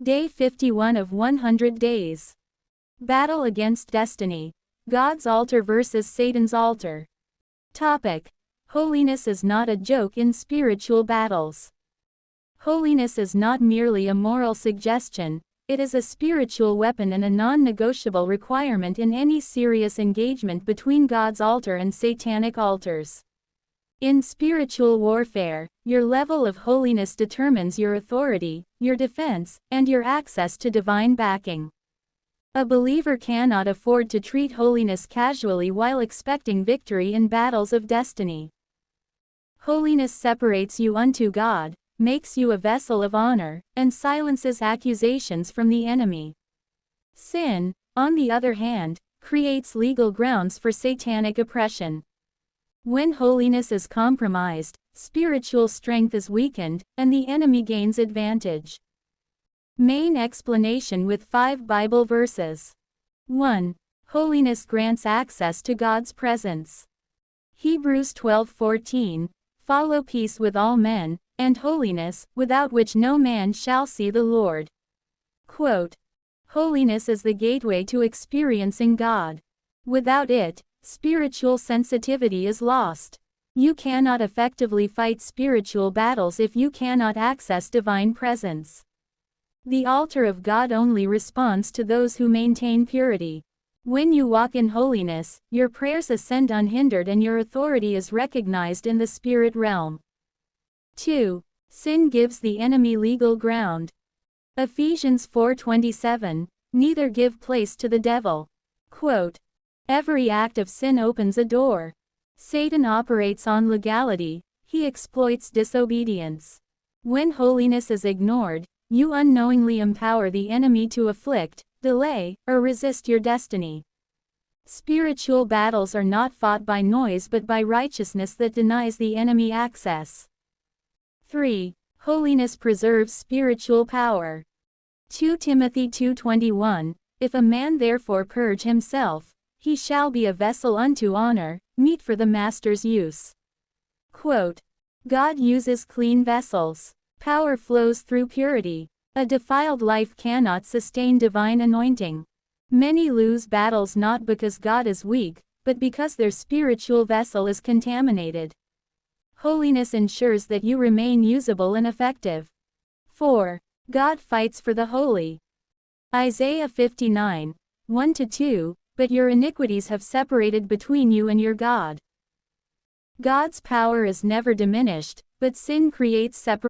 Day 51 of 100 days. Battle against destiny. God's altar versus Satan's altar. Topic: Holiness is not a joke in spiritual battles. Holiness is not merely a moral suggestion, it is a spiritual weapon and a non-negotiable requirement in any serious engagement between God's altar and satanic altars. In spiritual warfare, your level of holiness determines your authority, your defense, and your access to divine backing. A believer cannot afford to treat holiness casually while expecting victory in battles of destiny. Holiness separates you unto God, makes you a vessel of honor, and silences accusations from the enemy. Sin, on the other hand, creates legal grounds for satanic oppression. When holiness is compromised, spiritual strength is weakened, and the enemy gains advantage. Main explanation with 5 Bible verses. 1. Holiness grants access to God's presence. Hebrews 12:14, follow peace with all men, and holiness, without which no man shall see the Lord. Quote, holiness is the gateway to experiencing God. Without it, spiritual sensitivity is lost. You cannot effectively fight spiritual battles if you cannot access divine presence. The altar of God only responds to those who maintain purity. When you walk in holiness, your prayers ascend unhindered and your authority is recognized in the spirit realm. 2. Sin gives the enemy legal ground. Ephesians 4:27, neither give place to the devil. Quote, every act of sin opens a door. Satan operates on legality, he exploits disobedience. When holiness is ignored, you unknowingly empower the enemy to afflict, delay, or resist your destiny. Spiritual battles are not fought by noise but by righteousness that denies the enemy access. 3. Holiness preserves spiritual power. 2 Timothy 2:21, if a man therefore purge himself, he shall be a vessel unto honor, meet for the master's use. Quote, God uses clean vessels. Power flows through purity. A defiled life cannot sustain divine anointing. Many lose battles not because God is weak, but because their spiritual vessel is contaminated. Holiness ensures that you remain usable and effective. 4. God fights for the holy. Isaiah 59:1-2, but your iniquities have separated between you and your God. God's power is never diminished, but sin creates separation.